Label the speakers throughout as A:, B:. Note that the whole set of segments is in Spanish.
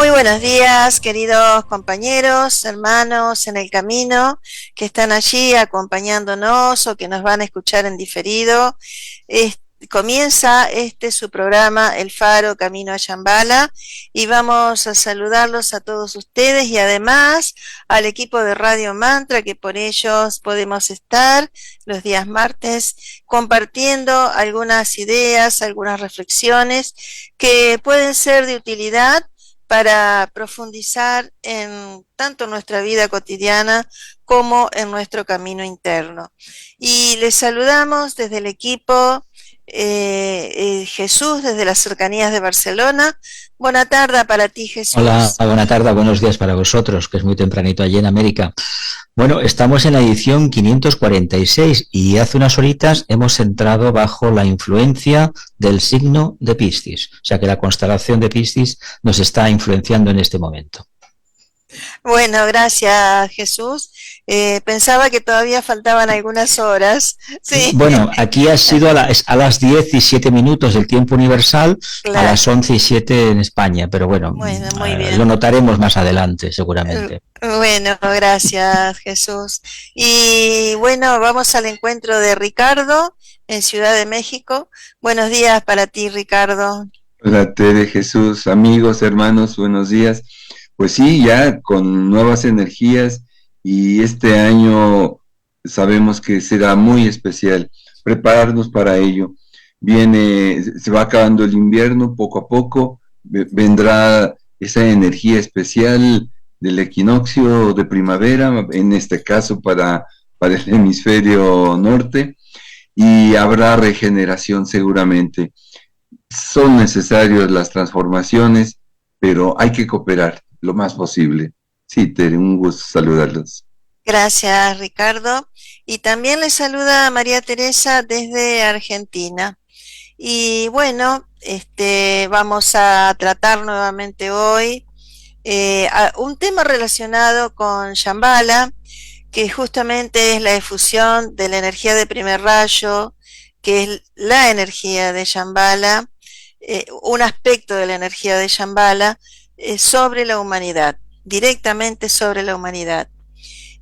A: Muy buenos días, queridos compañeros, hermanos en el camino que están allí acompañándonos o que nos van a escuchar en diferido. Comienza su programa El Faro Camino a Shambhala y vamos a saludarlos a todos ustedes y además al equipo de Radio Mantra, que por ellos podemos estar los días martes compartiendo algunas ideas, algunas reflexiones que pueden ser de utilidad para profundizar en tanto nuestra vida cotidiana como en nuestro camino interno. Y les saludamos desde el equipo Jesús, desde las cercanías de Barcelona. Buena tarde para ti, Jesús.
B: Hola, buena tarde, buenos días para vosotros, que es muy tempranito allí en América. Bueno, estamos en la edición 546 y hace unas horitas hemos entrado bajo la influencia del signo de Piscis. O sea que la constelación de Piscis nos está influenciando en este momento.
A: Bueno, gracias, Jesús. Pensaba que todavía faltaban algunas horas. Sí.
B: Bueno, aquí ha sido a las 10 y 7 minutos del tiempo universal, claro. A las 11 y 7 en España, pero bueno,
A: muy bien.
B: Lo notaremos más adelante, seguramente.
A: Bueno, gracias, Jesús. Y bueno, vamos al encuentro de Ricardo en Ciudad de México. Buenos días para ti, Ricardo.
C: Hola, Tere, Jesús, amigos, hermanos, buenos días. Pues sí, ya con nuevas energías y este año sabemos que será muy especial. Prepararnos para ello. Se va acabando el invierno poco a poco, vendrá esa energía especial del equinoccio de primavera, en este caso para el hemisferio norte, y habrá regeneración seguramente. Son necesarias las transformaciones, pero hay que cooperar lo más posible. Sí, Tere, un gusto saludarlos.
A: Gracias, Ricardo. Y también les saluda María Teresa desde Argentina. Y bueno, vamos a tratar nuevamente hoy un tema relacionado con Shambhala, que justamente es la efusión de la energía de primer rayo, que es la energía de Shambhala, un aspecto de la energía de Shambhala sobre la humanidad, directamente sobre la humanidad.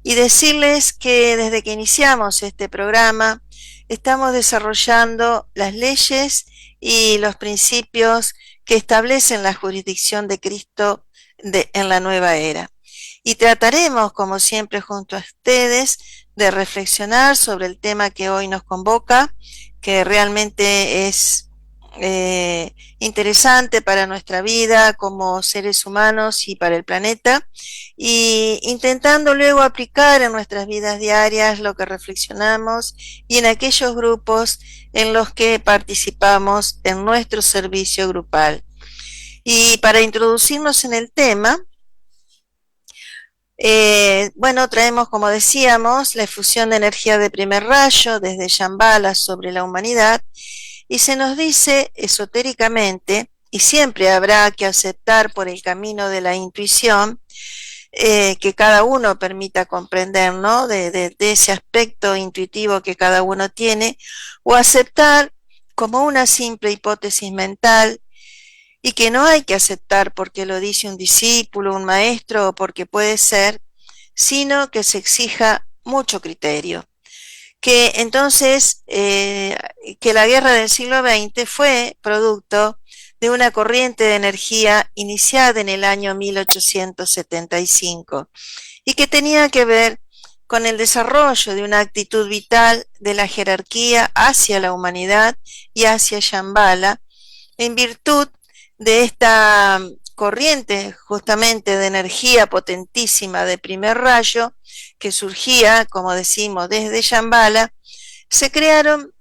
A: Y decirles que desde que iniciamos este programa estamos desarrollando las leyes y los principios que establecen la jurisdicción de Cristo en la nueva era. Y trataremos, como siempre, junto a ustedes, de reflexionar sobre el tema que hoy nos convoca, que realmente es interesante para nuestra vida como seres humanos y para el planeta, y intentando luego aplicar en nuestras vidas diarias lo que reflexionamos y en aquellos grupos en los que participamos en nuestro servicio grupal. Y para introducirnos en el tema, bueno, traemos, como decíamos, la efusión de energía de primer rayo desde Shambhala sobre la humanidad. Y se nos dice esotéricamente, y siempre habrá que aceptar por el camino de la intuición, que cada uno permita comprender, ¿no? de ese aspecto intuitivo que cada uno tiene, o aceptar como una simple hipótesis mental, y que no hay que aceptar porque lo dice un discípulo, un maestro, o porque puede ser, sino que se exija mucho criterio. Que entonces que la guerra del siglo XX fue producto de una corriente de energía iniciada en el año 1875 y que tenía que ver con el desarrollo de una actitud vital de la jerarquía hacia la humanidad y hacia Shambhala, en virtud de esta corriente justamente de energía potentísima de primer rayo que surgía, como decimos, desde Shambhala. Se crearon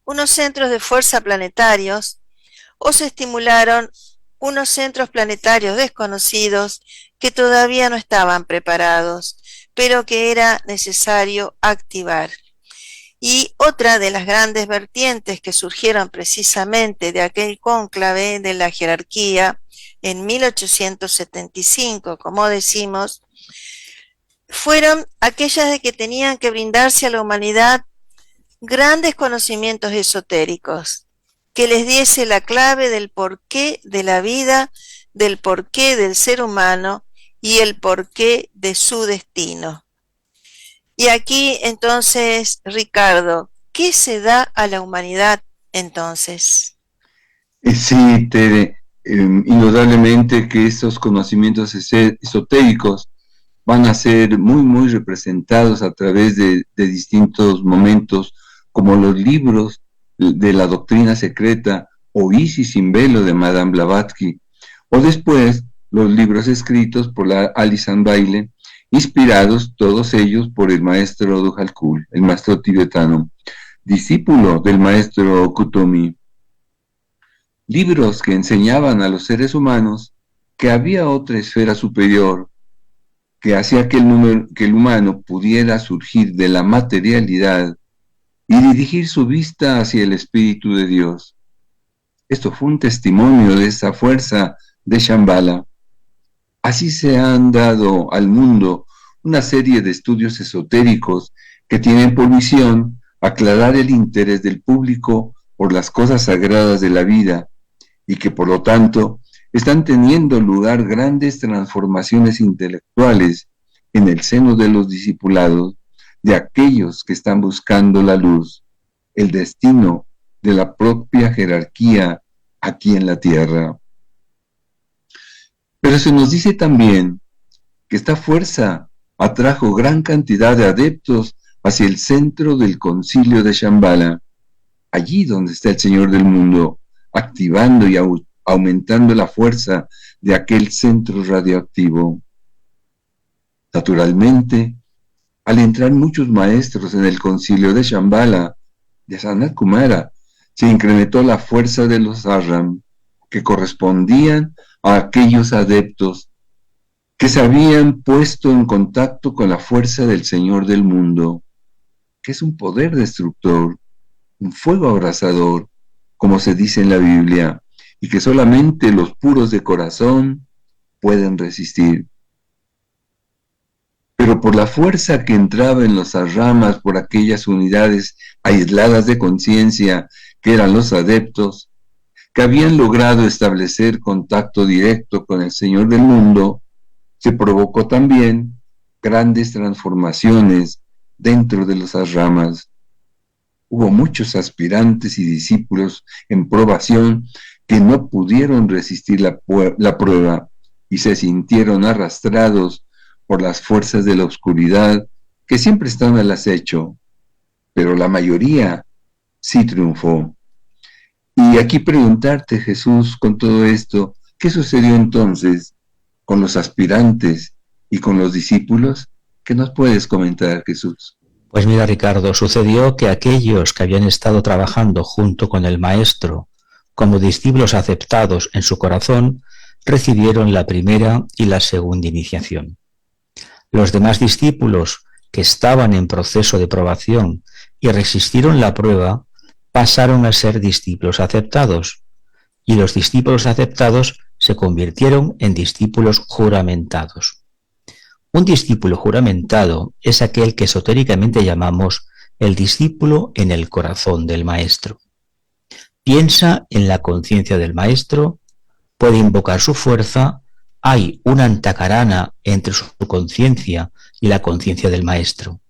A: unos centros de fuerza planetarios o se estimularon unos centros planetarios desconocidos que todavía no estaban preparados, pero que era necesario activar. Y otra de las grandes vertientes que surgieron precisamente de aquel cónclave de la jerarquía en 1875, como decimos, fueron aquellas de que tenían que brindarse a la humanidad grandes conocimientos esotéricos, que les diese la clave del porqué de la vida del porqué del ser humano y el porqué de su destino. Y aquí entonces, Ricardo, ¿qué se da a la humanidad entonces?
C: Sí, Tere, indudablemente que estos conocimientos esotéricos van a ser muy, muy representados a través de distintos momentos, como los libros de la doctrina secreta o Isis sin velo de Madame Blavatsky, o después los libros escritos por la Alison Bailey, inspirados todos ellos por el maestro Duhalkul, el maestro tibetano, discípulo del maestro Kuthumi. Libros que enseñaban a los seres humanos que había otra esfera superior que hacía que el humano pudiera surgir de la materialidad y dirigir su vista hacia el Espíritu de Dios. Esto fue un testimonio de esa fuerza de Shambhala. Así se han dado al mundo una serie de estudios esotéricos que tienen por misión aclarar el interés del público por las cosas sagradas de la vida y que por lo tanto están teniendo lugar grandes transformaciones intelectuales en el seno de los discipulados, de aquellos que están buscando la luz, el destino de la propia jerarquía aquí en la tierra. Pero se nos dice también que esta fuerza atrajo gran cantidad de adeptos hacia el centro del concilio de Shambhala, allí donde está el Señor del mundo, activando y aumentando la fuerza de aquel centro radioactivo. Naturalmente, al entrar muchos maestros en el concilio de Shambhala, de Sanat Kumara, se incrementó la fuerza de los Ashram, que correspondían a aquellos adeptos que se habían puesto en contacto con la fuerza del Señor del mundo, que es un poder destructor, un fuego abrasador, como se dice en la Biblia, y que solamente los puros de corazón pueden resistir. Pero por la fuerza que entraba en los ashramas, por aquellas unidades aisladas de conciencia que eran los adeptos, que habían logrado establecer contacto directo con el Señor del mundo, se provocó también grandes transformaciones dentro de los ashramas. Hubo muchos aspirantes y discípulos en probación que no pudieron resistir la prueba y se sintieron arrastrados por las fuerzas de la oscuridad que siempre están al acecho, pero la mayoría sí triunfó. Y aquí preguntarte, Jesús, con todo esto, ¿qué sucedió entonces con los aspirantes y con los discípulos? ¿Qué nos puedes comentar, Jesús?
B: Pues mira, Ricardo, sucedió que aquellos que habían estado trabajando junto con el Maestro como discípulos aceptados en su corazón, recibieron la primera y la segunda iniciación. Los demás discípulos que estaban en proceso de probación y resistieron la prueba, pasaron a ser discípulos aceptados, y los discípulos aceptados se convirtieron en discípulos juramentados. Un discípulo juramentado es aquel que esotéricamente llamamos el discípulo en el corazón del Maestro. Piensa en la conciencia del Maestro, puede invocar su fuerza, hay una antacarana entre su conciencia y la conciencia del Maestro.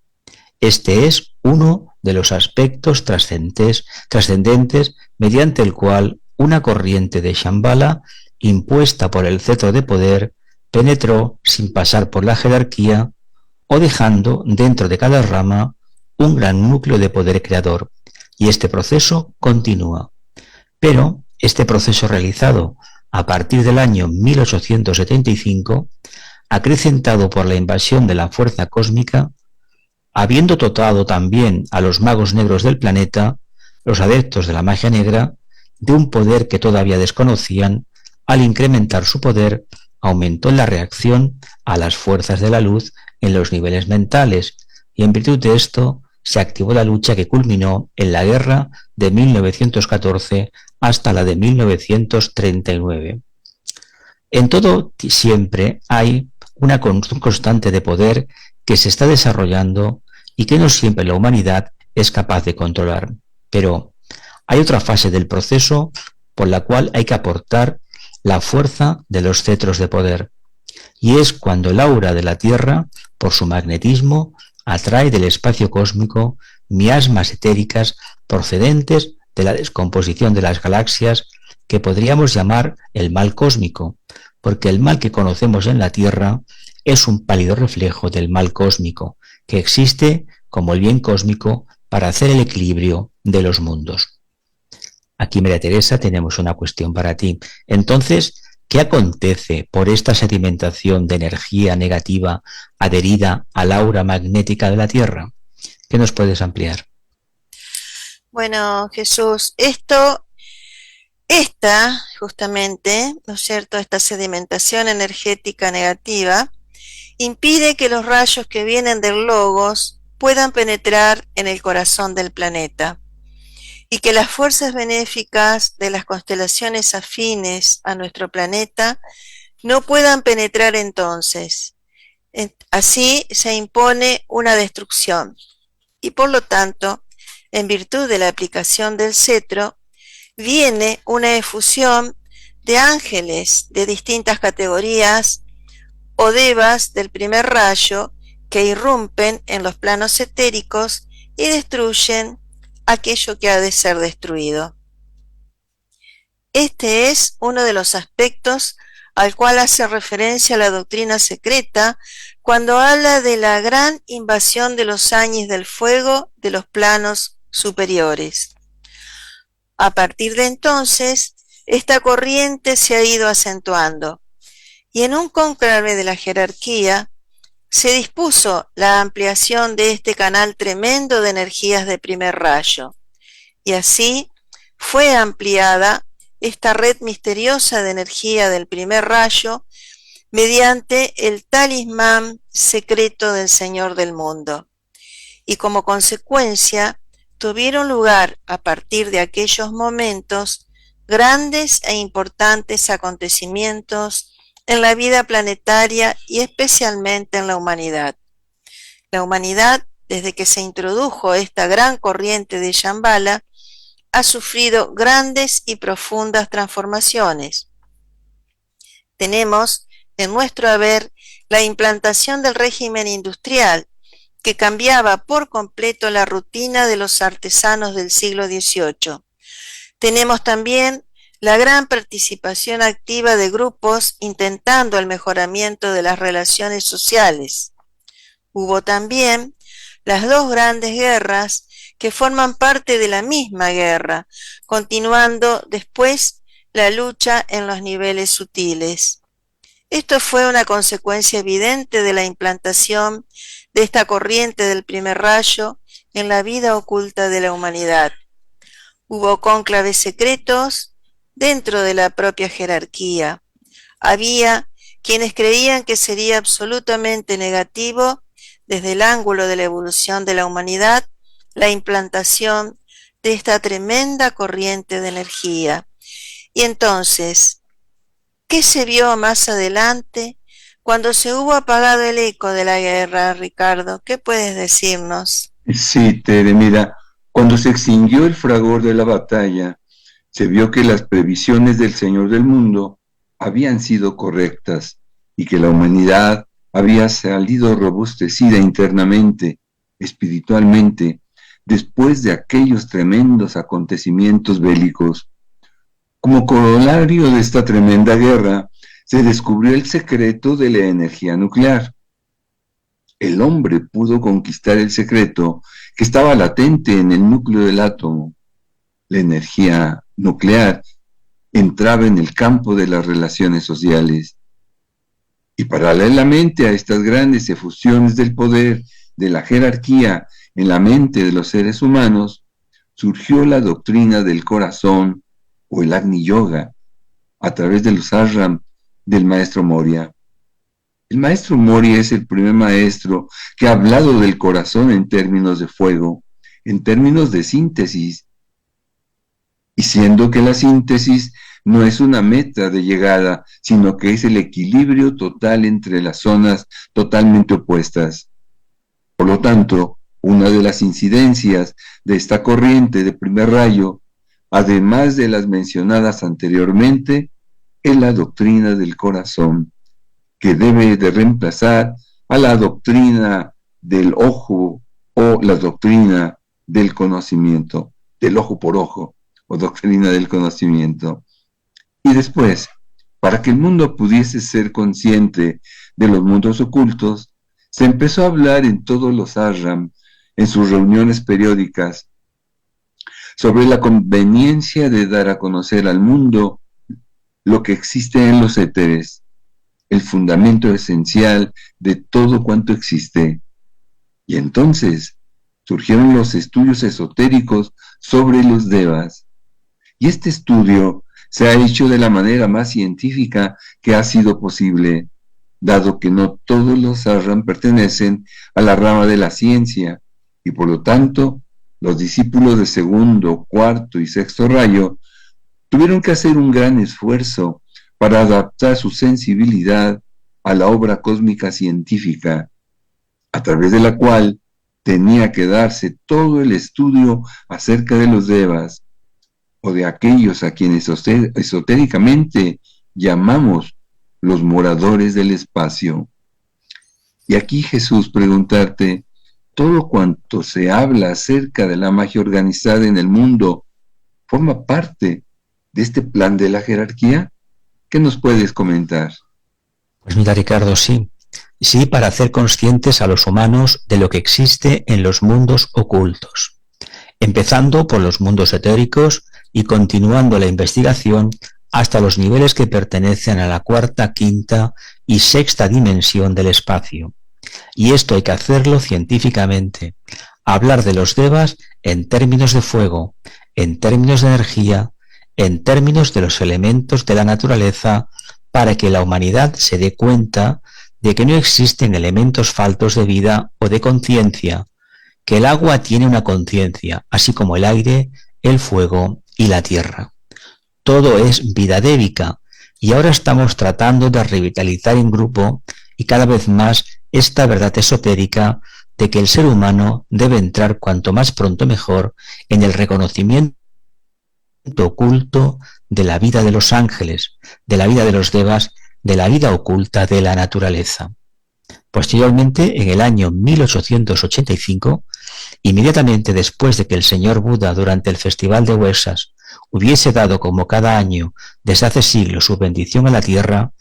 B: Este es uno de los aspectos trascendentes mediante el cual una corriente de Shambhala, impuesta por el cetro de poder, penetró sin pasar por la jerarquía o dejando dentro de cada rama un gran núcleo de poder creador, y este proceso continúa. Pero este proceso realizado a partir del año 1875, acrecentado por la invasión de la fuerza cósmica, habiendo dotado también a los magos negros del planeta, los adeptos de la magia negra, de un poder que todavía desconocían, al incrementar su poder, aumentó la reacción a las fuerzas de la luz en los niveles mentales, y en virtud de esto se activó la lucha que culminó en la guerra de 1914 hasta la de 1939. En todo siempre hay una constante de poder que se está desarrollando y que no siempre la humanidad es capaz de controlar. Pero hay otra fase del proceso por la cual hay que aportar la fuerza de los cetros de poder. Y es cuando el aura de la Tierra, por su magnetismo, atrae del espacio cósmico miasmas etéricas procedentes de la descomposición de las galaxias, que podríamos llamar el mal cósmico, porque el mal que conocemos en la Tierra es un pálido reflejo del mal cósmico, que existe como el bien cósmico para hacer el equilibrio de los mundos. Aquí, María Teresa, tenemos una cuestión para ti. Entonces, ¿qué acontece por esta sedimentación de energía negativa adherida al aura magnética de la Tierra? ¿Qué nos puedes ampliar?
A: Bueno, Jesús, justamente, ¿no es cierto?, esta sedimentación energética negativa impide que los rayos que vienen del Logos puedan penetrar en el corazón del planeta y que las fuerzas benéficas de las constelaciones afines a nuestro planeta no puedan penetrar entonces. Así se impone una destrucción y por lo tanto, en virtud de la aplicación del cetro, viene una efusión de ángeles de distintas categorías o devas del primer rayo que irrumpen en los planos etéricos y destruyen aquello que ha de ser destruido. Este es uno de los aspectos al cual hace referencia la doctrina secreta cuando habla de la gran invasión de los años del fuego de los planos superiores. A partir de entonces, esta corriente se ha ido acentuando y en un cónclave de la jerarquía se dispuso la ampliación de este canal tremendo de energías de primer rayo, y así fue ampliada esta red misteriosa de energía del primer rayo mediante el talismán secreto del Señor del mundo. Y como consecuencia, tuvieron lugar a partir de aquellos momentos grandes e importantes acontecimientos en la vida planetaria y especialmente en la humanidad. La humanidad, desde que se introdujo esta gran corriente de Shambhala, ha sufrido grandes y profundas transformaciones. Tenemos en nuestro haber la implantación del régimen industrial, que cambiaba por completo la rutina de los artesanos del siglo XVIII. Tenemos también la gran participación activa de grupos intentando el mejoramiento de las relaciones sociales. Hubo también las dos grandes guerras que forman parte de la misma guerra, continuando después la lucha en los niveles sutiles. Esto fue una consecuencia evidente de la implantación de esta corriente del primer rayo en la vida oculta de la humanidad. Hubo cónclaves secretos dentro de la propia jerarquía. Había quienes creían que sería absolutamente negativo, desde el ángulo de la evolución de la humanidad, la implantación de esta tremenda corriente de energía. Y entonces, ¿qué se vio más adelante cuando se hubo apagado el eco de la guerra, Ricardo? ¿Qué puedes decirnos?
C: Sí, Tere, mira, cuando se extinguió el fragor de la batalla, se vio que las previsiones del Señor del mundo habían sido correctas y que la humanidad había salido robustecida internamente, espiritualmente, después de aquellos tremendos acontecimientos bélicos. Como corolario de esta tremenda guerra, se descubrió el secreto de la energía nuclear. El hombre pudo conquistar el secreto que estaba latente en el núcleo del átomo. La energía nuclear entraba en el campo de las relaciones sociales. Y paralelamente a estas grandes efusiones del poder, de la jerarquía en la mente de los seres humanos, surgió la doctrina del corazón o el Agni Yoga a través de los ashram del maestro Moria. El maestro Moria es el primer maestro que ha hablado del corazón en términos de fuego, en términos de síntesis, y siendo que la síntesis no es una meta de llegada, sino que es el equilibrio total entre las zonas totalmente opuestas. Por lo tanto, una de las incidencias de esta corriente de primer rayo, además de las mencionadas anteriormente, es la doctrina del corazón, que debe de reemplazar a la doctrina del ojo o la doctrina del conocimiento, del ojo por ojo o doctrina del conocimiento. Y después, para que el mundo pudiese ser consciente de los mundos ocultos, se empezó a hablar en todos los ashram, en sus reuniones periódicas, sobre la conveniencia de dar a conocer al mundo lo que existe en los éteres, el fundamento esencial de todo cuanto existe. Y entonces surgieron los estudios esotéricos sobre los devas. Y este estudio se ha hecho de la manera más científica que ha sido posible, dado que no todos los ashram pertenecen a la rama de la ciencia, y por lo tanto, los discípulos de segundo, cuarto y sexto rayo tuvieron que hacer un gran esfuerzo para adaptar su sensibilidad a la obra cósmica científica, a través de la cual tenía que darse todo el estudio acerca de los devas, o de aquellos a quienes esotéricamente llamamos los moradores del espacio. Y aquí Jesús preguntarte, ¿todo cuanto se habla acerca de la magia organizada en el mundo forma parte de este plan de la jerarquía? ¿Qué nos puedes comentar?
B: Pues mira, Ricardo, sí. Sí, para hacer conscientes a los humanos de lo que existe en los mundos ocultos, empezando por los mundos etéricos y continuando la investigación hasta los niveles que pertenecen a la cuarta, quinta y sexta dimensión del espacio. Y esto hay que hacerlo científicamente. Hablar de los devas en términos de fuego, en términos de energía, en términos de los elementos de la naturaleza, para que la humanidad se dé cuenta de que no existen elementos faltos de vida o de conciencia, que el agua tiene una conciencia, así como el aire, el fuego y la tierra. Todo es vida débica, y ahora estamos tratando de revitalizar en grupo y cada vez más esta verdad esotérica de que el ser humano debe entrar cuanto más pronto mejor en el reconocimiento oculto de la vida de los ángeles, de la vida de los devas, de la vida oculta de la naturaleza. Posteriormente, en el año 1885, inmediatamente después de que el señor Buda durante el festival de Wesak hubiese dado como cada año desde hace siglos su bendición a la tierra,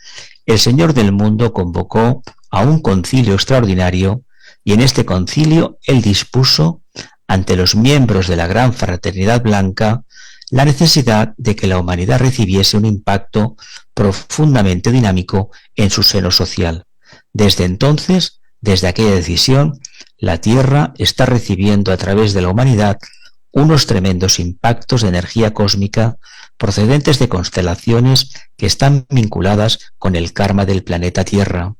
B: el Señor del mundo convocó a un concilio extraordinario y en este concilio él dispuso ante los miembros de la Gran Fraternidad Blanca la necesidad de que la humanidad recibiese un impacto profundamente dinámico en su seno social. Desde entonces, desde aquella decisión, la Tierra está recibiendo a través de la humanidad unos tremendos impactos de energía cósmica procedentes de constelaciones que están vinculadas con el karma del planeta Tierra.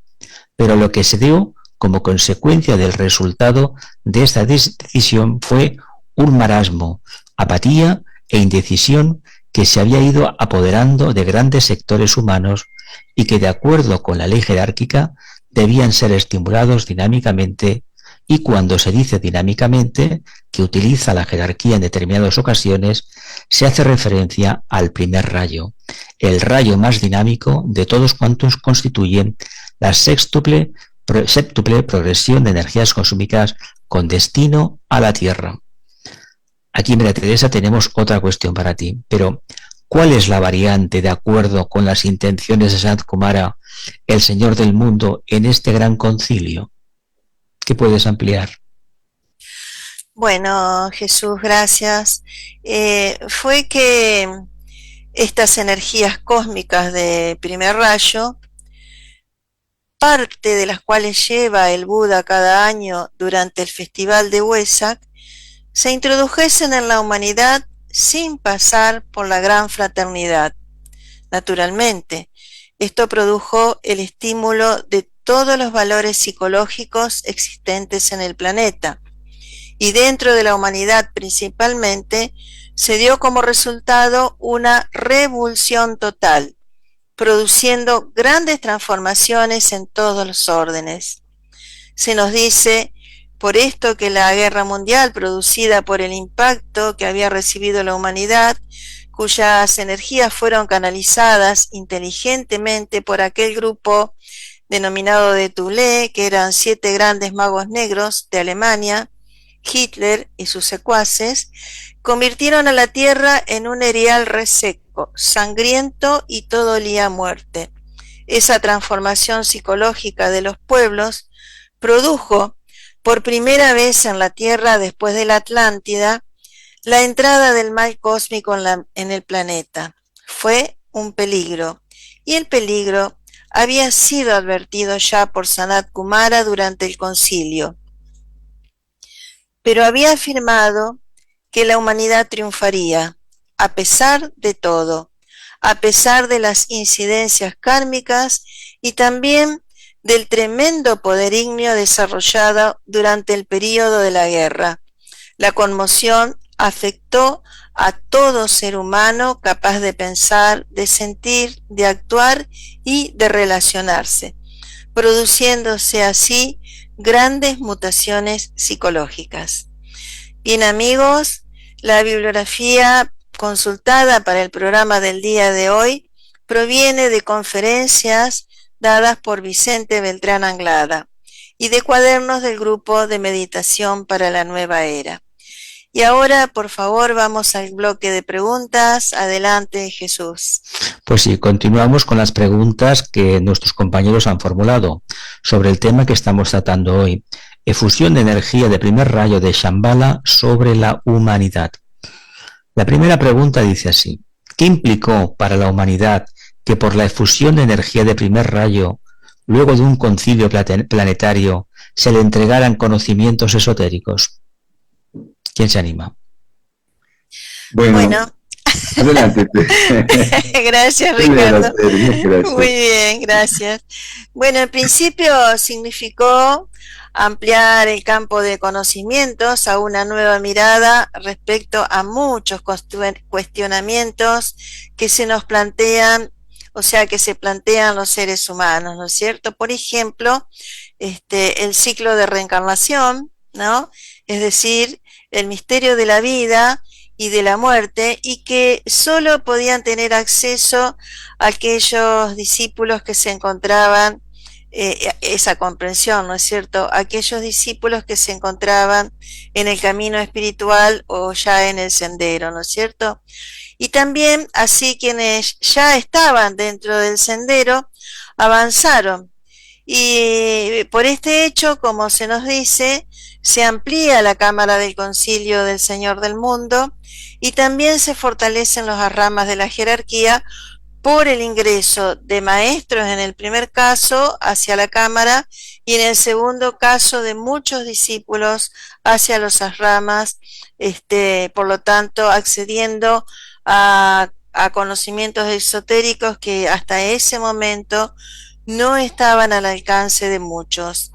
B: Pero lo que se dio como consecuencia del resultado de esta decisión fue un marasmo, apatía e indecisión que se había ido apoderando de grandes sectores humanos y que, de acuerdo con la ley jerárquica, debían ser estimulados dinámicamente, y cuando se dice dinámicamente, que utiliza la jerarquía en determinadas ocasiones, se hace referencia al primer rayo, el rayo más dinámico de todos cuantos constituyen la séptuple progresión de energías cósmicas con destino a la Tierra. Aquí, María Teresa, tenemos otra cuestión para ti, pero ¿cuál es la variante de acuerdo con las intenciones de Sant Kumara, el Señor del mundo, en este gran concilio? ¿Qué puedes ampliar?
A: Bueno, Jesús, gracias. Fue que estas energías cósmicas de primer rayo, parte de las cuales lleva el Buda cada año durante el festival de Wesak, se introdujesen en la humanidad sin pasar por la gran fraternidad. Naturalmente, esto produjo el estímulo de todos los valores psicológicos existentes en el planeta, y dentro de la humanidad principalmente, se dio como resultado una revulsión total, produciendo grandes transformaciones en todos los órdenes. Se nos dice por esto que la guerra mundial producida por el impacto que había recibido la humanidad cuyas energías fueron canalizadas inteligentemente por aquel grupo denominado de Thule, que eran 7 grandes magos negros de Alemania, Hitler y sus secuaces, convirtieron a la tierra en un erial reseco, sangriento y todo olía a muerte. Esa transformación psicológica de los pueblos produjo por primera vez en la tierra después de la Atlántida la entrada del mal cósmico en el planeta. Fue un peligro, y el peligro había sido advertido ya por Sanat Kumara durante el concilio, pero había afirmado que la humanidad triunfaría, a pesar de todo, a pesar de las incidencias kármicas y también del tremendo poder ígneo desarrollado durante el período de la guerra. La conmoción afectó a todo ser humano capaz de pensar, de sentir, de actuar y de relacionarse, produciéndose así grandes mutaciones psicológicas. Bien, amigos, la bibliografía consultada para el programa del día de hoy proviene de conferencias dadas por Vicente Beltrán Anglada y de cuadernos del grupo de meditación para la nueva era. Y ahora, por favor, vamos al bloque de preguntas. Adelante, Jesús.
B: Pues sí, continuamos con las preguntas que nuestros compañeros han formulado sobre el tema que estamos tratando hoy: efusión de energía de primer rayo de Shambhala sobre la humanidad. La primera pregunta dice así: ¿qué implicó para la humanidad que por la efusión de energía de primer rayo, luego de un concilio planetario, se le entregaran conocimientos esotéricos? ¿Quién se anima?
C: Bueno. Adelante.
A: Gracias, Ricardo. Gracias. Muy bien, gracias. Bueno, en principio significó ampliar el campo de conocimientos a una nueva mirada respecto a muchos cuestionamientos que se nos plantean, o sea, que se plantean los seres humanos, ¿no es cierto? Por ejemplo, el ciclo de reencarnación, ¿no? Es decir, el misterio de la vida y de la muerte, y que solo podían tener acceso a aquellos discípulos que se encontraban, esa comprensión, ¿no es cierto?, aquellos discípulos que se encontraban en el camino espiritual o ya en el sendero, ¿no es cierto? Y también así quienes ya estaban dentro del sendero avanzaron. Y por este hecho, como se nos dice, se amplía la cámara del concilio del Señor del Mundo y también se fortalecen las ramas de la jerarquía por el ingreso de maestros en el primer caso hacia la cámara y en el segundo caso de muchos discípulos hacia los ashramas, por lo tanto accediendo a conocimientos esotéricos que hasta ese momento no estaban al alcance de muchos.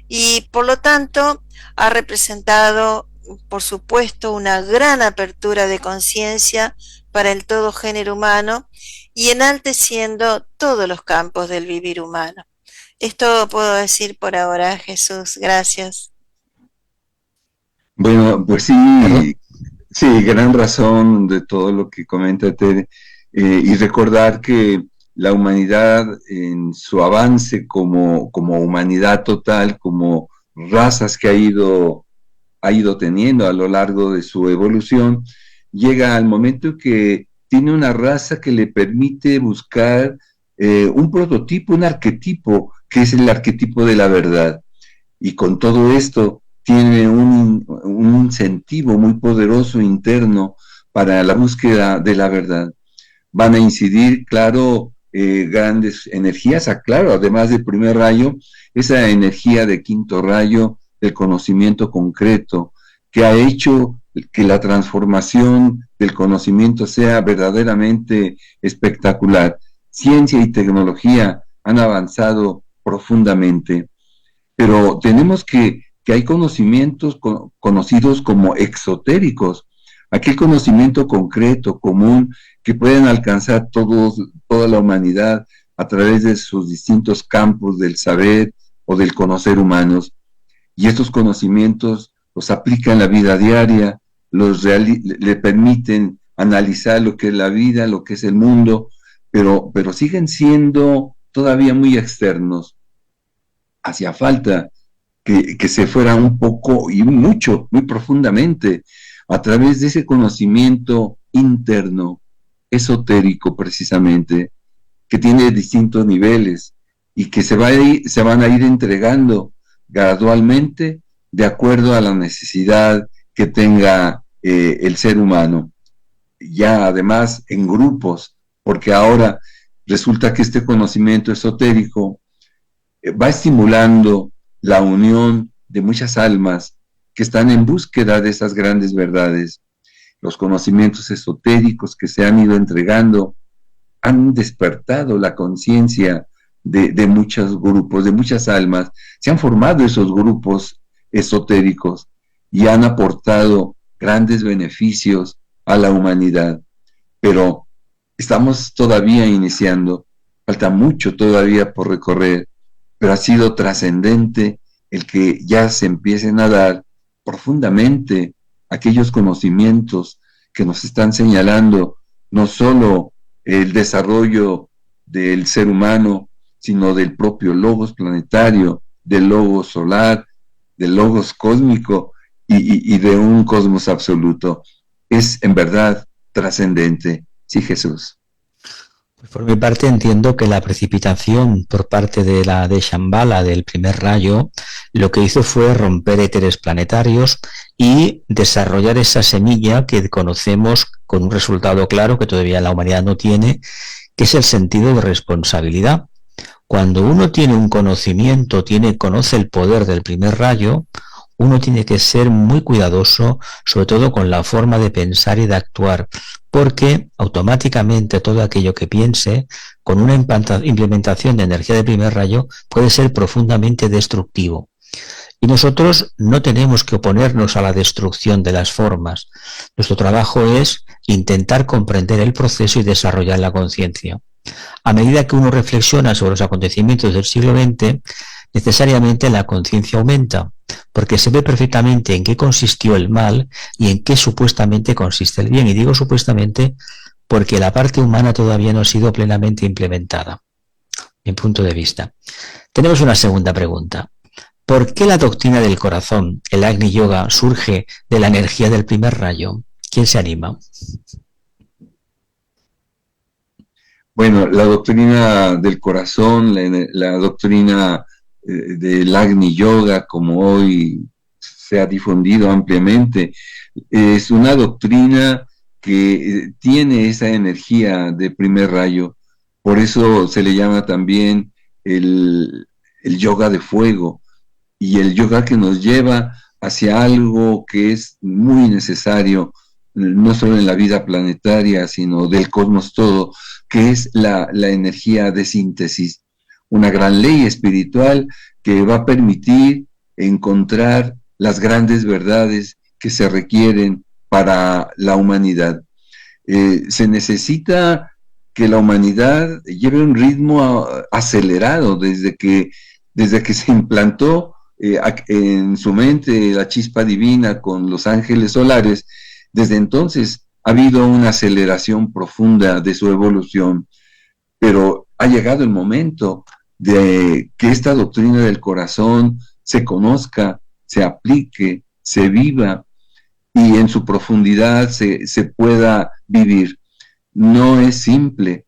A: Y por lo tanto ha representado, por supuesto, una gran apertura de conciencia para el todo género humano y enalteciendo todos los campos del vivir humano. Esto puedo decir por ahora, Jesús. Gracias.
C: Bueno, pues sí, gran razón de todo lo que comenta Tere, y recordar que la humanidad en su avance como humanidad total, como razas que ha ido teniendo a lo largo de su evolución, llega al momento que tiene una raza que le permite buscar un prototipo, un arquetipo, que es el arquetipo de la verdad. Y con todo esto tiene un incentivo muy poderoso interno para la búsqueda de la verdad. Van a incidir, claro, grandes energías, claro, además del primer rayo, esa energía de quinto rayo, del conocimiento concreto, que ha hecho que la transformación del conocimiento sea verdaderamente espectacular. Ciencia y tecnología han avanzado profundamente, pero tenemos que hay conocimientos conocidos como exotéricos, aquel conocimiento concreto, común, que pueden alcanzar toda la humanidad a través de sus distintos campos del saber o del conocer humanos. Y estos conocimientos los aplica en la vida diaria, le permiten analizar lo que es la vida, lo que es el mundo, pero siguen siendo todavía muy externos. Hacía falta que se fuera un poco y mucho, muy profundamente, a través de ese conocimiento interno, esotérico precisamente, que tiene distintos niveles y que se van a ir entregando gradualmente de acuerdo a la necesidad que tenga el ser humano. Ya además en grupos, porque ahora resulta que este conocimiento esotérico va estimulando la unión de muchas almas que están en búsqueda de esas grandes verdades. Los conocimientos esotéricos que se han ido entregando han despertado la conciencia de muchos grupos, de muchas almas. Se han formado esos grupos esotéricos y han aportado grandes beneficios a la humanidad. Pero estamos todavía iniciando, falta mucho todavía por recorrer, pero ha sido trascendente el que ya se empiecen a dar profundamente aquellos conocimientos que nos están señalando no solo el desarrollo del ser humano, sino del propio logos planetario, del logos solar, del logos cósmico y de un cosmos absoluto. Es en verdad trascendente. Sí, Jesús.
B: Por mi parte entiendo que la precipitación por parte de Shambhala, del primer rayo, lo que hizo fue romper éteres planetarios y desarrollar esa semilla que conocemos con un resultado claro que todavía la humanidad no tiene, que es el sentido de responsabilidad. Cuando uno tiene un conocimiento, conoce el poder del primer rayo, uno tiene que ser muy cuidadoso, sobre todo con la forma de pensar y de actuar, porque automáticamente todo aquello que piense, con una implementación de energía de primer rayo, puede ser profundamente destructivo. Y nosotros no tenemos que oponernos a la destrucción de las formas. Nuestro trabajo es intentar comprender el proceso y desarrollar la conciencia. A medida que uno reflexiona sobre los acontecimientos del siglo XX, necesariamente la conciencia aumenta, porque se ve perfectamente en qué consistió el mal y en qué supuestamente consiste el bien. Y digo supuestamente porque la parte humana todavía no ha sido plenamente implementada, mi punto de vista. Tenemos una segunda pregunta. ¿Por qué la doctrina del corazón, el Agni Yoga, surge de la energía del primer rayo? ¿Quién se anima?
C: Bueno, la doctrina del corazón, la doctrina del Agni Yoga, como hoy se ha difundido ampliamente, es una doctrina que tiene esa energía de primer rayo. Por eso se le llama también el yoga de fuego, y el yoga que nos lleva hacia algo que es muy necesario, no solo en la vida planetaria, sino del cosmos todo, que es la energía de síntesis, una gran ley espiritual que va a permitir encontrar las grandes verdades que se requieren para la humanidad. Se necesita que la humanidad lleve un ritmo acelerado desde que se implantó en su mente la chispa divina con los ángeles solares. Desde entonces ha habido una aceleración profunda de su evolución, pero ha llegado el momento de que esta doctrina del corazón se conozca, se aplique, se viva y en su profundidad se pueda vivir. No es simple.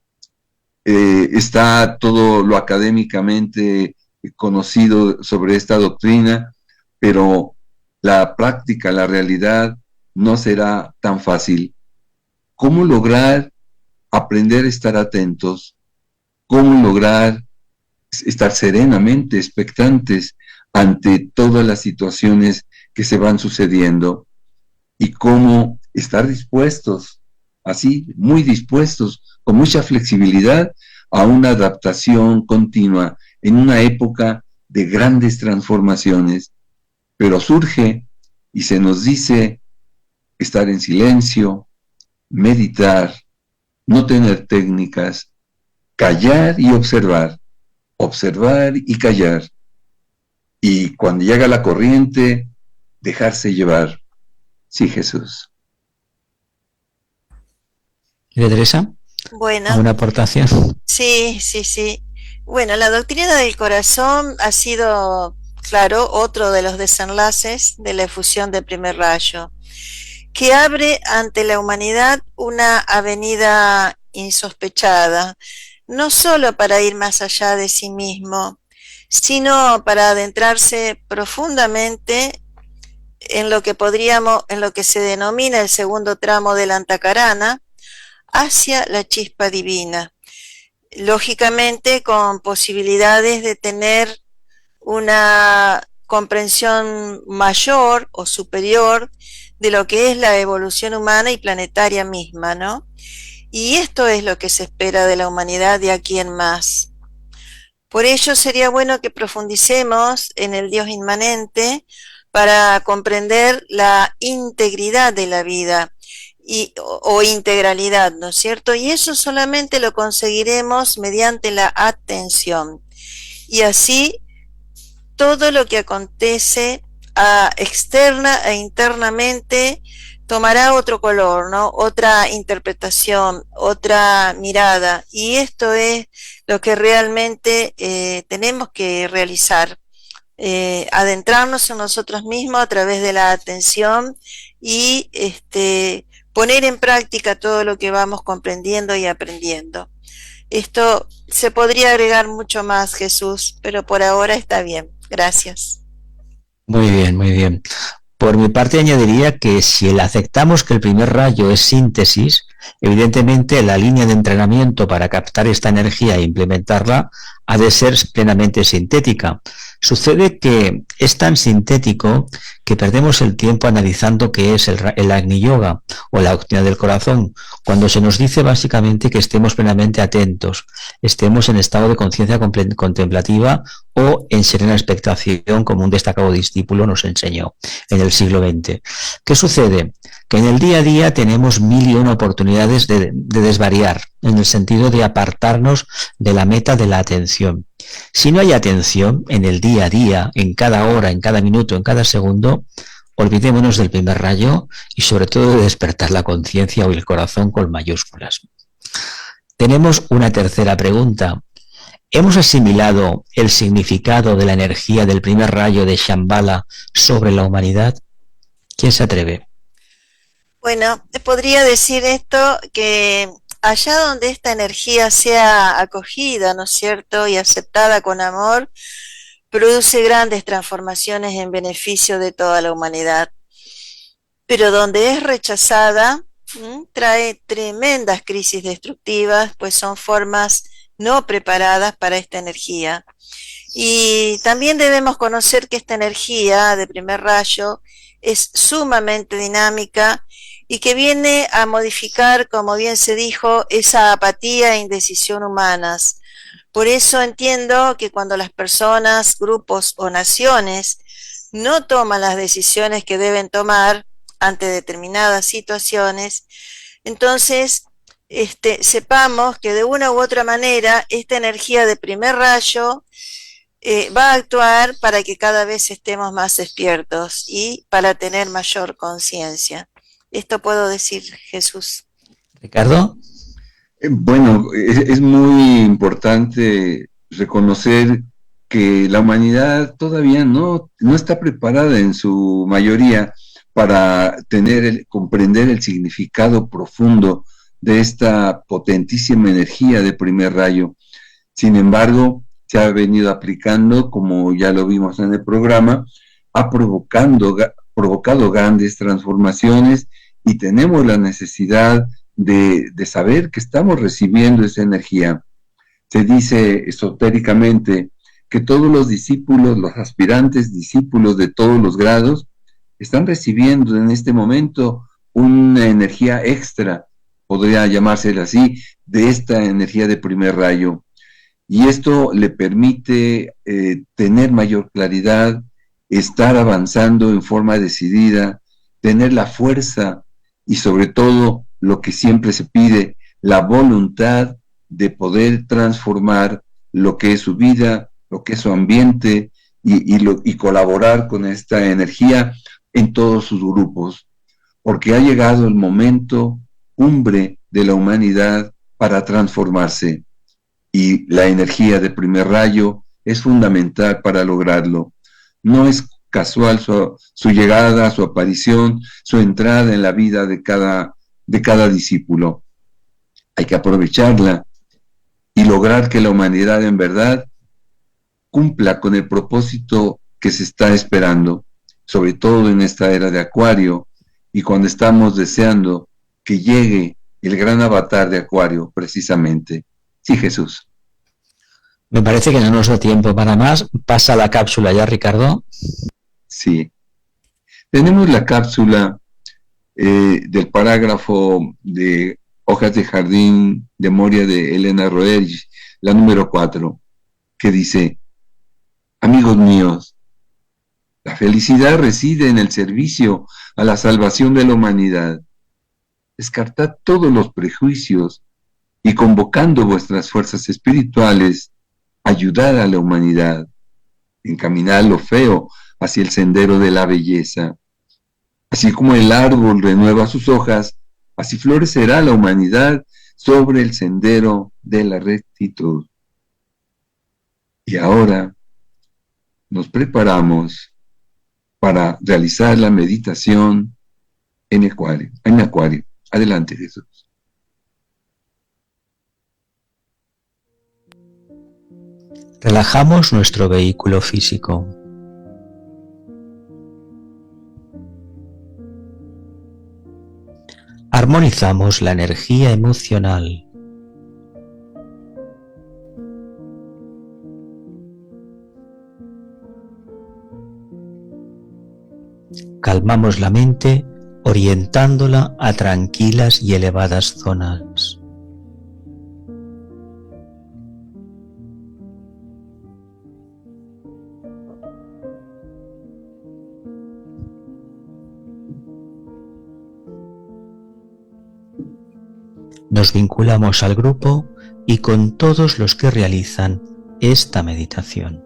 C: Está todo lo académicamente conocido sobre esta doctrina, pero la práctica, la realidad, no será tan fácil. ¿Cómo lograr aprender a estar atentos? ¿Cómo lograr estar serenamente expectantes ante todas las situaciones que se van sucediendo? ¿Y cómo estar dispuestos, así, muy dispuestos, con mucha flexibilidad a una adaptación continua en una época de grandes transformaciones? Pero surge y se nos dice estar en silencio, meditar, no tener técnicas, callar y observar y callar. Y cuando llega la corriente, dejarse llevar. Sí, Jesús.
B: ¿De Teresa?
A: Bueno,
B: ¿Alguna aportación?
A: sí, sí, sí. Bueno, la doctrina del corazón ha sido, claro, otro de los desenlaces de la efusión del primer rayo, que abre ante la humanidad una avenida insospechada, no solo para ir más allá de sí mismo, sino para adentrarse profundamente en lo que se denomina el segundo tramo de la Antacarana, hacia la chispa divina, lógicamente con posibilidades de tener una comprensión mayor o superior de lo que es la evolución humana y planetaria misma, ¿no? Y esto es lo que se espera de la humanidad de aquí en más. Por ello sería bueno que profundicemos en el Dios inmanente para comprender la integridad de la vida o integralidad, ¿no es cierto? Y eso solamente lo conseguiremos mediante la atención. Y así todo lo que acontece externa e internamente tomará otro color, ¿no? Otra interpretación, otra mirada. Y esto es lo que realmente tenemos que realizar. Adentrarnos en nosotros mismos a través de la atención y poner en práctica todo lo que vamos comprendiendo y aprendiendo. Esto se podría agregar mucho más, Jesús, pero por ahora está bien. Gracias.
B: Muy bien, muy bien. Por mi parte añadiría que si aceptamos que el primer rayo es síntesis, evidentemente la línea de entrenamiento para captar esta energía e implementarla ha de ser plenamente sintética. Sucede que es tan sintético que perdemos el tiempo analizando qué es el Agni Yoga o la doctrina del corazón, cuando se nos dice básicamente que estemos plenamente atentos, estemos en estado de conciencia contemplativa o en serena expectación, como un destacado discípulo nos enseñó en el siglo XX. ¿Qué sucede? Que en el día a día tenemos 1001 oportunidades de desvariar, en el sentido de apartarnos de la meta de la atención. Si no hay atención en el día a día, en cada hora, en cada minuto, en cada segundo, olvidémonos del primer rayo y sobre todo de despertar la conciencia o el corazón con mayúsculas. Tenemos una tercera pregunta. ¿Hemos asimilado el significado de la energía del primer rayo de Shambhala sobre la humanidad? ¿Quién se atreve?
A: Bueno, podría decir esto, que allá donde esta energía sea acogida, ¿no es cierto?, y aceptada con amor, produce grandes transformaciones en beneficio de toda la humanidad. Pero donde es rechazada, trae tremendas crisis destructivas, pues son formas no preparadas para esta energía. Y también debemos conocer que esta energía de primer rayo es sumamente dinámica y que viene a modificar, como bien se dijo, esa apatía e indecisión humanas. Por eso entiendo que cuando las personas, grupos o naciones no toman las decisiones que deben tomar ante determinadas situaciones, entonces sepamos que de una u otra manera esta energía de primer rayo va a actuar para que cada vez estemos más despiertos y para tener mayor conciencia. Esto puedo decir, Jesús.
B: Ricardo.
C: Bueno, es muy importante reconocer que la humanidad todavía no está preparada en su mayoría para comprender el significado profundo de esta potentísima energía de primer rayo. Sin embargo, se ha venido aplicando, como ya lo vimos en el programa, ha provocado grandes transformaciones y tenemos la necesidad de saber que estamos recibiendo esa energía. Se dice esotéricamente que todos los discípulos, los aspirantes discípulos de todos los grados, están recibiendo en este momento una energía extra, podría llamársela así, de esta energía de primer rayo. Y esto le permite tener mayor claridad, estar avanzando en forma decidida, tener la fuerza y sobre todo lo que siempre se pide, la voluntad de poder transformar lo que es su vida, lo que es su ambiente y colaborar con esta energía en todos sus grupos, porque ha llegado el momento cumbre de la humanidad para transformarse. Y la energía de primer rayo es fundamental para lograrlo. No es casual su llegada, su aparición, su entrada en la vida de cada discípulo. Hay que aprovecharla y lograr que la humanidad en verdad cumpla con el propósito que se está esperando, sobre todo en esta era de Acuario y cuando estamos deseando que llegue el gran avatar de Acuario, precisamente. Sí, Jesús.
B: Me parece que no nos da tiempo para más. Pasa la cápsula ya, Ricardo.
C: Sí. Tenemos la cápsula del parágrafo de Hojas de Jardín de Moria de Elena Roerich, la número 4, que dice: amigos míos, la felicidad reside en el servicio a la salvación de la humanidad. Descartad todos los prejuicios y convocando vuestras fuerzas espirituales, ayudad a la humanidad, encaminar lo feo hacia el sendero de la belleza. Así como el árbol renueva sus hojas, así florecerá la humanidad sobre el sendero de la rectitud. Y ahora nos preparamos para realizar la meditación en Acuario. Adelante, Jesús.
B: Relajamos nuestro vehículo físico. Armonizamos la energía emocional. Calmamos la mente orientándola a tranquilas y elevadas zonas. Nos vinculamos al grupo y con todos los que realizan esta meditación.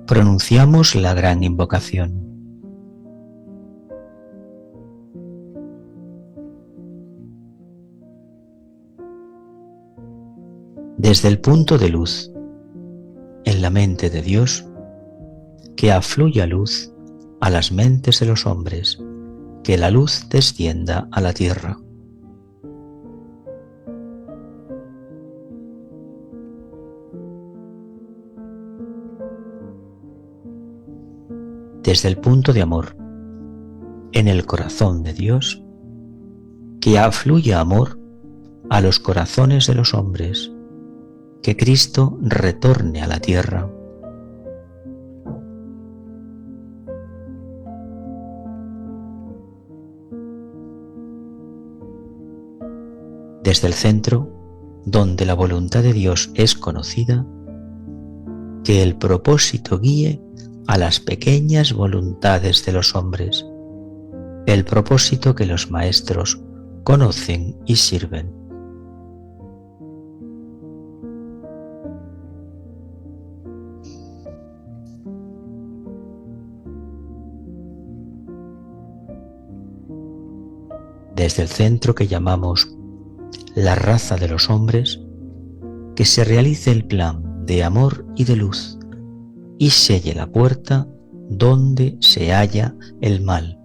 B: Pronunciamos la gran invocación. Desde el punto de luz en la mente de Dios, que afluya luz a las mentes de los hombres, que la luz descienda a la tierra. Desde el punto de amor en el corazón de Dios, que afluya amor a los corazones de los hombres, que Cristo retorne a la tierra. Desde el centro, donde la voluntad de Dios es conocida, que el propósito guíe a las pequeñas voluntades de los hombres, el propósito que los maestros conocen y sirven. Desde el centro que llamamos la raza de los hombres, que se realice el plan de amor y de luz y selle la puerta donde se halla el mal.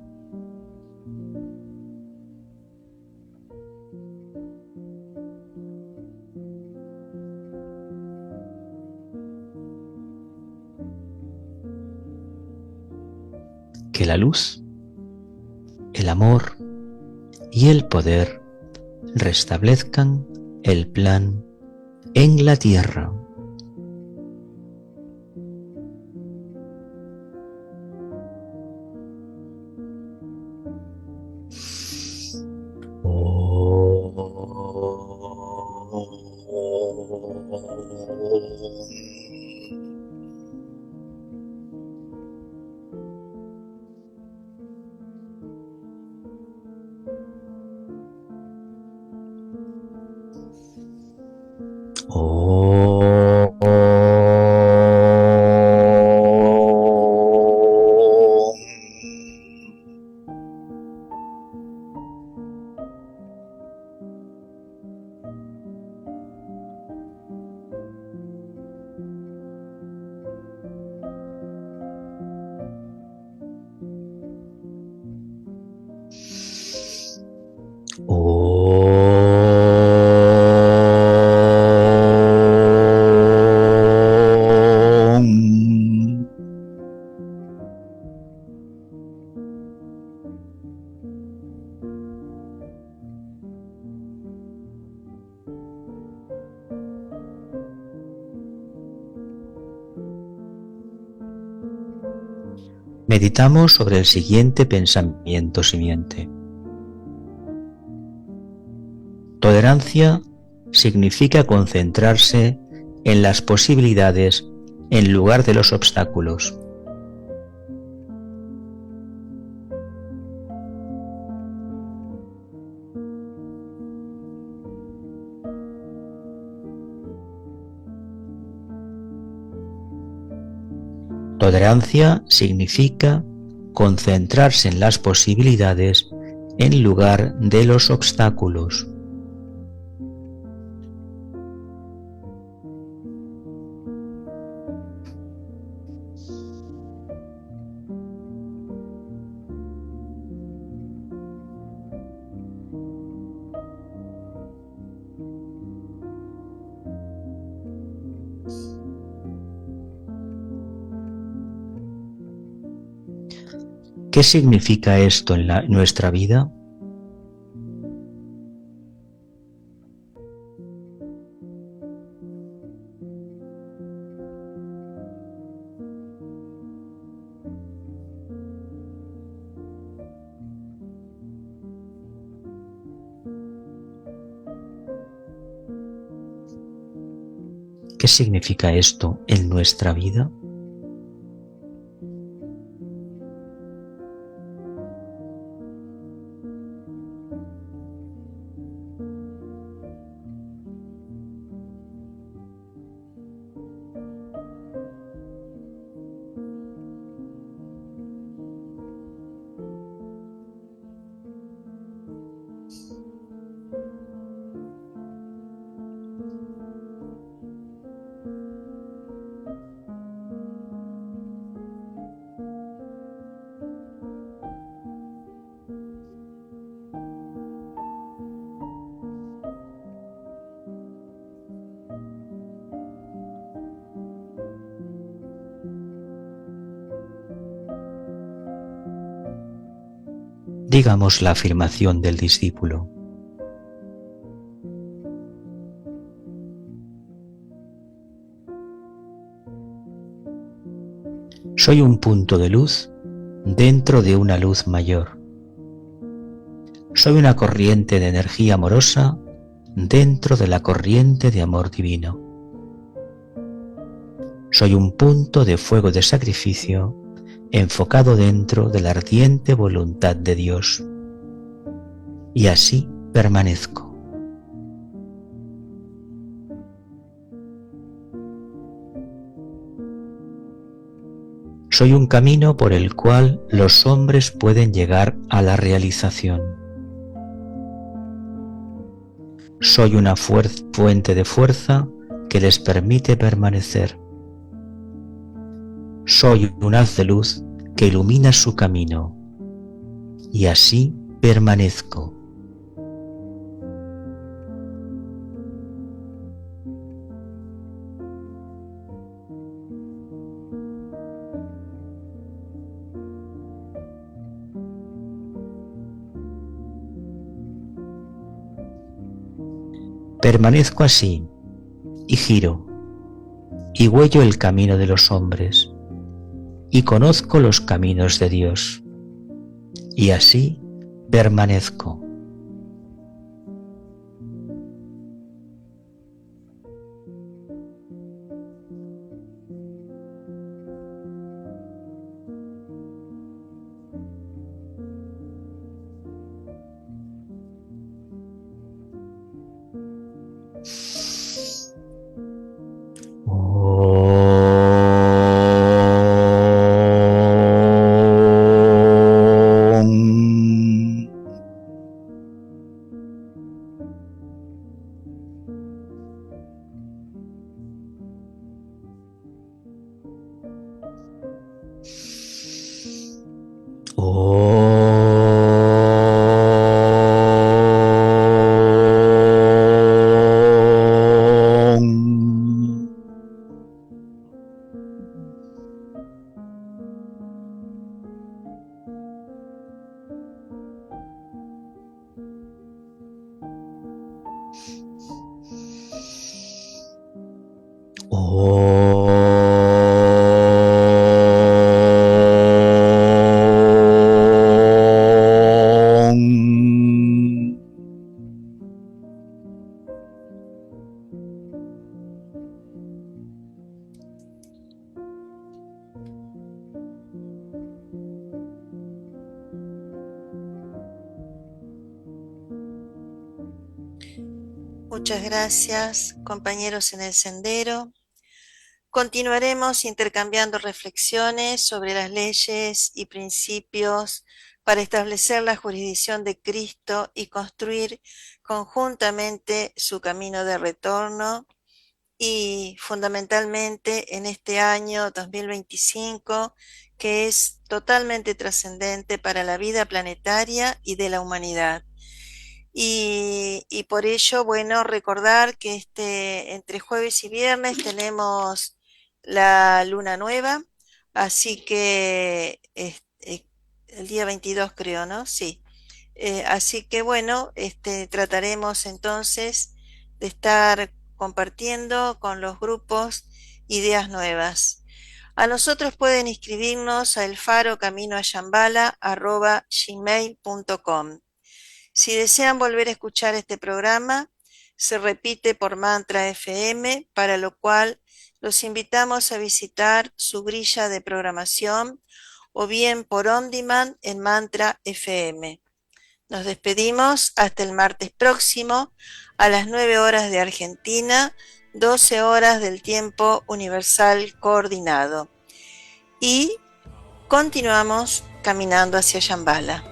B: Que la luz, el amor y el poder restablezcan el plan en la tierra. Meditamos sobre el siguiente pensamiento simiente. Tolerancia significa concentrarse en las posibilidades en lugar de los obstáculos. Tolerancia significa concentrarse en las posibilidades en lugar de los obstáculos. ¿Qué significa esto en nuestra vida? ¿Qué significa esto en nuestra vida? Digamos la afirmación del discípulo. Soy un punto de luz dentro de una luz mayor. Soy una corriente de energía amorosa dentro de la corriente de amor divino. Soy un punto de fuego de sacrificio enfocado dentro de la ardiente voluntad de Dios. Y así permanezco. Soy un camino por el cual los hombres pueden llegar a la realización. Soy una fuente de fuerza que les permite permanecer. Soy un haz de luz que ilumina su camino, y así permanezco. Permanezco así, y giro, y huello el camino de los hombres, y conozco los caminos de Dios, y así permanezco.
A: Muchas gracias, compañeros en el sendero. Continuaremos intercambiando reflexiones sobre las leyes y principios para establecer la jurisdicción de Cristo y construir conjuntamente su camino de retorno, y fundamentalmente en este año 2025, que es totalmente trascendente para la vida planetaria y de la humanidad. Y por ello, bueno, recordar que entre jueves y viernes tenemos la luna nueva, así que el día 22 creo, ¿no? Sí. Así que bueno, trataremos entonces de estar compartiendo con los grupos ideas nuevas. A nosotros pueden escribirnos a elfarocaminoayambala@gmail.com. Si desean volver a escuchar este programa, se repite por Mantra FM, para lo cual los invitamos a visitar su grilla de programación o bien por On Demand en Mantra FM. Nos despedimos hasta el martes próximo a las 9 horas de Argentina, 12 horas del tiempo universal coordinado. Y continuamos caminando hacia Shambhala.